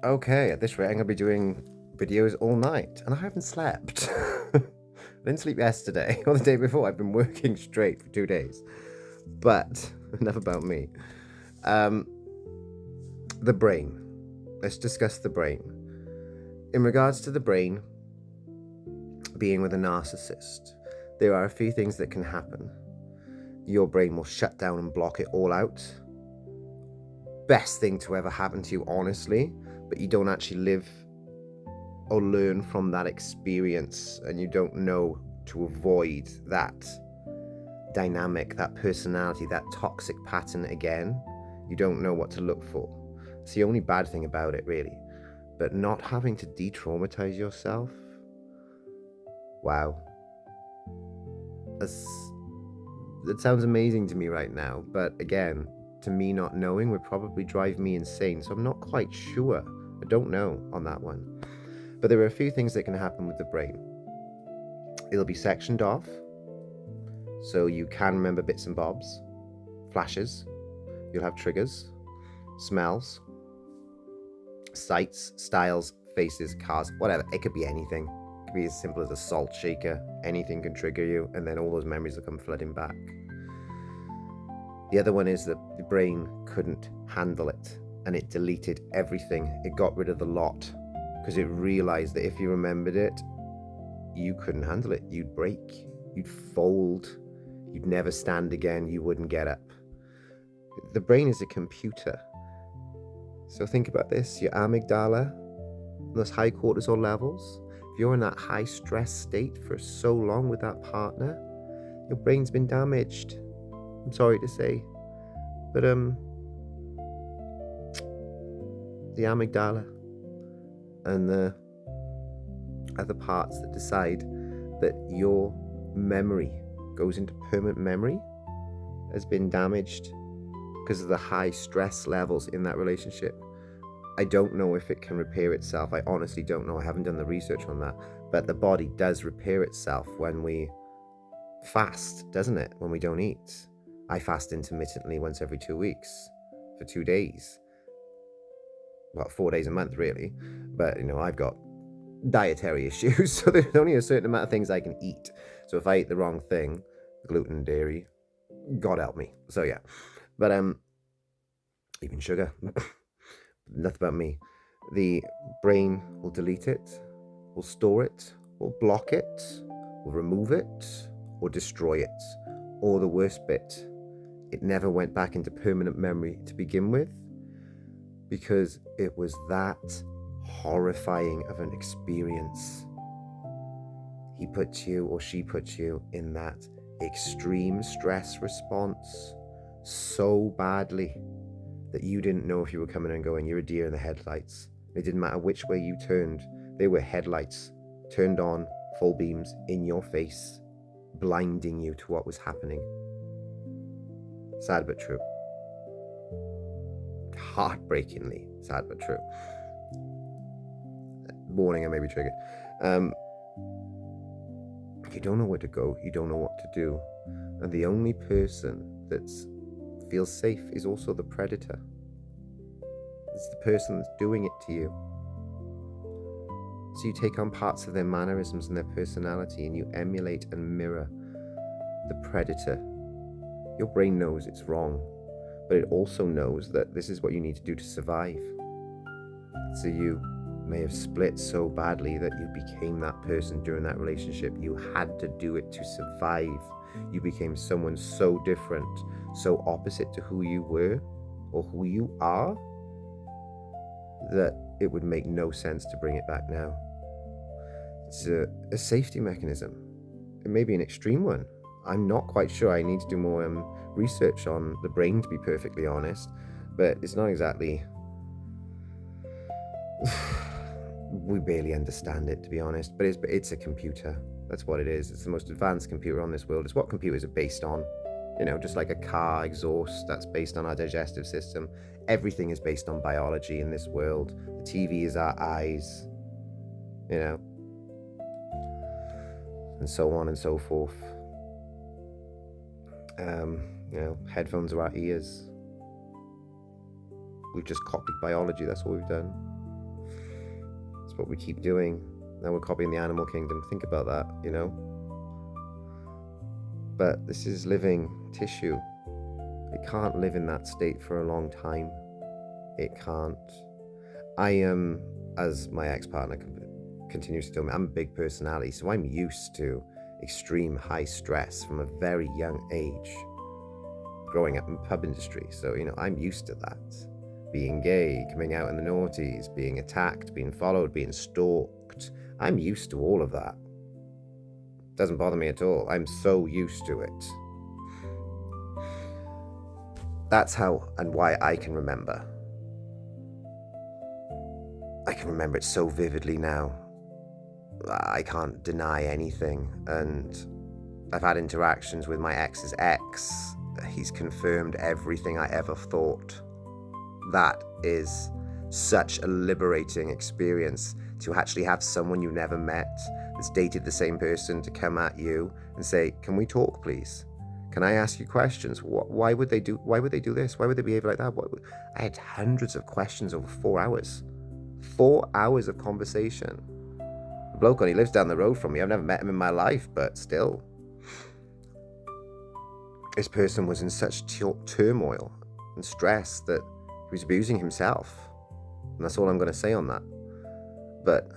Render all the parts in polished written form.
Okay, at this rate, I'm going to be doing videos all night, and I haven't slept. I didn't sleep yesterday or the day before. I've been working straight for 2 days. But enough about me. Um, the brain. Let's discuss the brain. In regards to the brain being with a narcissist, there are a few things that can happen. Your brain will shut down and block it all out. Best thing to ever happen to you, honestly, but you don't actually live or learn from that experience, and you don't know to avoid that dynamic, that personality, that toxic pattern again. You don't know what to look for. It's the only bad thing about it, really. But not having to de-traumatize yourself, wow, that sounds amazing to me right now, but again, to me, not knowing would probably drive me insane, so I'm not quite sure. I don't know on that one. But there are a few things that can happen with the brain. It'll be sectioned off, so you can remember bits and bobs, flashes. You'll have triggers, smells, sights, styles, faces, cars, whatever. It could be anything. It could be as simple as a salt shaker. Anything can trigger you, and then all those memories will come flooding back. The other one is that the brain couldn't handle it, and it deleted everything. It got rid of the lot because it realized that if you remembered it, you couldn't handle it. You'd break, you'd fold, you'd never stand again, you wouldn't get up. The brain is a computer. So think about this, your amygdala, those high cortisol levels, if you're in that high stress state for so long with that partner, your brain's been damaged. I'm sorry to say, but the amygdala and the other parts that decide that your memory goes into permanent memory has been damaged because of the high stress levels in that relationship. I don't know if it can repair itself. I honestly don't know. I haven't done the research on that. But the body does repair itself when we fast, doesn't it? When we don't eat. I fast intermittently once every 2 weeks for 2 days. Well, 4 days a month, really. But, I've got dietary issues, so there's only a certain amount of things I can eat. So if I eat the wrong thing, gluten, dairy, God help me. So yeah. But even sugar. Enough about me. The brain will delete it, will store it, will block it, will remove it, or destroy it. Or the worst bit, it never went back into permanent memory to begin with, because it was that horrifying of an experience. He puts you, or she puts you, in that extreme stress response so badly that you didn't know if you were coming and going. You're a deer in the headlights. It didn't matter which way you turned. They were headlights turned on, full beams in your face, blinding you to what was happening. Sad but true. Heartbreakingly sad but true. Warning, I may be triggered. You don't know where to go. You don't know what to do. And the only person that feels safe is also the predator. It's the person that's doing it to you. So you take on parts of their mannerisms and their personality, and you emulate and mirror the predator. Your brain knows it's wrong, but it also knows that this is what you need to do to survive. So you may have split so badly that you became that person during that relationship. You had to do it to survive. You became someone so different, so opposite to who you were or who you are, that it would make no sense to bring it back now. It's a safety mechanism. It may be an extreme one. I'm not quite sure. I need to do more research on the brain, to be perfectly honest, but it's not exactly... we barely understand it, to be honest, but it's a computer. That's what it is. It's the most advanced computer on this world. It's what computers are based on. Just like a car exhaust, that's based on our digestive system. Everything is based on biology in this world. The TV is our eyes, and so on and so forth. Headphones are our ears. We've just copied biology. That's what we've done. what we keep doing. Now we're copying the animal kingdom. Think about that, you know? But this is living tissue. It can't live in that state for a long time. It can't. I am, as my ex-partner continues to tell me, I'm a big personality, so I'm used to extreme high stress from a very young age, growing up in the pub industry. So, you know, I'm used to that. Being gay, coming out in the noughties, being attacked, being followed, being stalked. I'm used to all of that. Doesn't bother me at all. I'm so used to it. That's how and why I can remember. I can remember it so vividly now. I can't deny anything. And I've had interactions with my ex's ex. He's confirmed everything I ever thought. That is such a liberating experience, to actually have someone you never met that's dated the same person to come at you and say, can we talk, please? Can I ask you questions? Why would they do this? Why would they behave like that? I had hundreds of questions over 4 hours. 4 hours of conversation. The bloke only lives down the road from me. I've never met him in my life, but still. This person was in such turmoil and stress that he was abusing himself. And that's all I'm going to say on that. But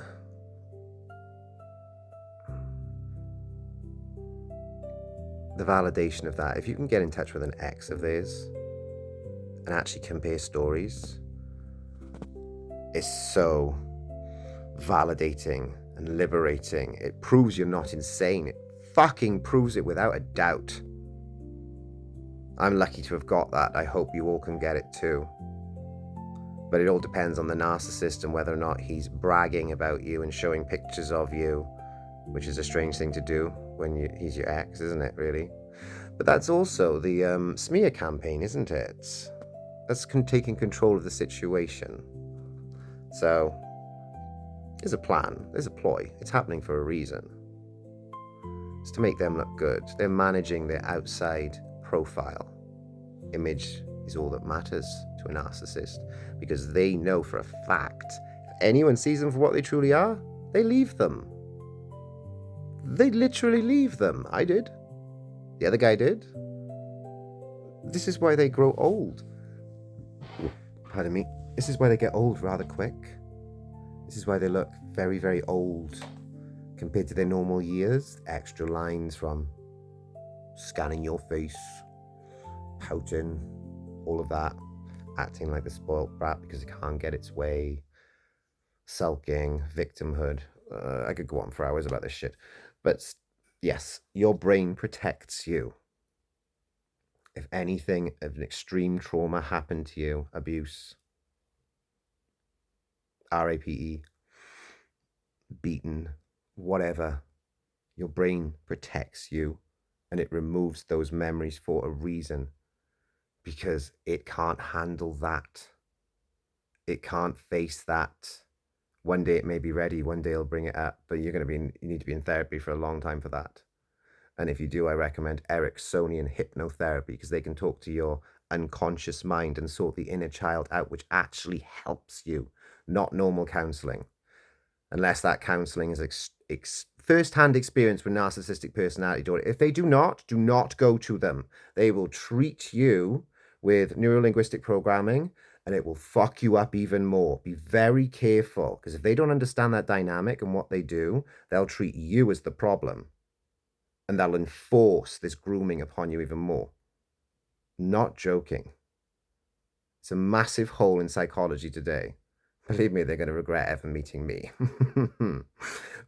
the validation of that, if you can get in touch with an ex of theirs and actually compare stories, is so validating and liberating. It proves you're not insane. It fucking proves it without a doubt. I'm lucky to have got that. I hope you all can get it too. But it all depends on the narcissist and whether or not he's bragging about you and showing pictures of you, which is a strange thing to do when he's your ex, isn't it, really? But that's also the smear campaign, isn't it? That's taking control of the situation. So there's a plan, there's a ploy. It's happening for a reason. It's to make them look good. They're managing their outside profile. Image is all that matters to a narcissist, because they know for a fact if anyone sees them for what they truly are, they leave them. They literally leave them. I did. The other guy did. This is why they grow old. Pardon me. This is why they get old rather quick. This is why they look very, very old compared to their normal years. Extra lines from scanning your face, pouting, all of that, acting like the spoilt brat because it can't get its way, sulking, victimhood. I could go on for hours about this shit. But yes, your brain protects you. If anything of an extreme trauma happened to you, abuse, RAPE, beaten, whatever, your brain protects you and it removes those memories for a reason, because it can't handle that. It can't face that. One day it may be ready, one day it'll bring it up, but you need to be in therapy for a long time for that. And if you do, I recommend Ericksonian hypnotherapy, because they can talk to your unconscious mind and sort the inner child out, which actually helps you, not normal counseling. Unless that counseling is first-hand experience with narcissistic personality disorder. If they do not go to them. They will treat you with neurolinguistic programming, and it will fuck you up even more. Be very careful, because if they don't understand that dynamic and what they do, they'll treat you as the problem, and they'll enforce this grooming upon you even more. Not joking. It's a massive hole in psychology today. Believe me, they're going to regret ever meeting me.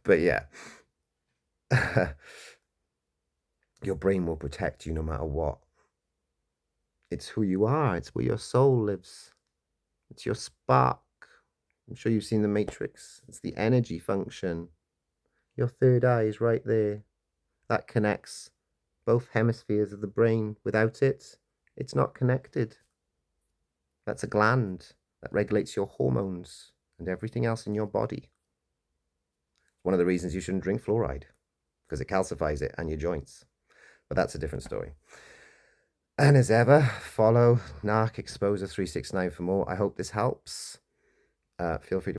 But yeah, your brain will protect you no matter what. It's who you are. It's where your soul lives. It's your spark. I'm sure you've seen The Matrix. It's the energy function. Your third eye is right there. That connects both hemispheres of the brain. Without it, it's not connected. That's a gland that regulates your hormones and everything else in your body. One of the reasons you shouldn't drink fluoride, because it calcifies it and your joints. But that's a different story. And as ever, follow Narc Exposure 369 for more. I hope this helps. Feel free to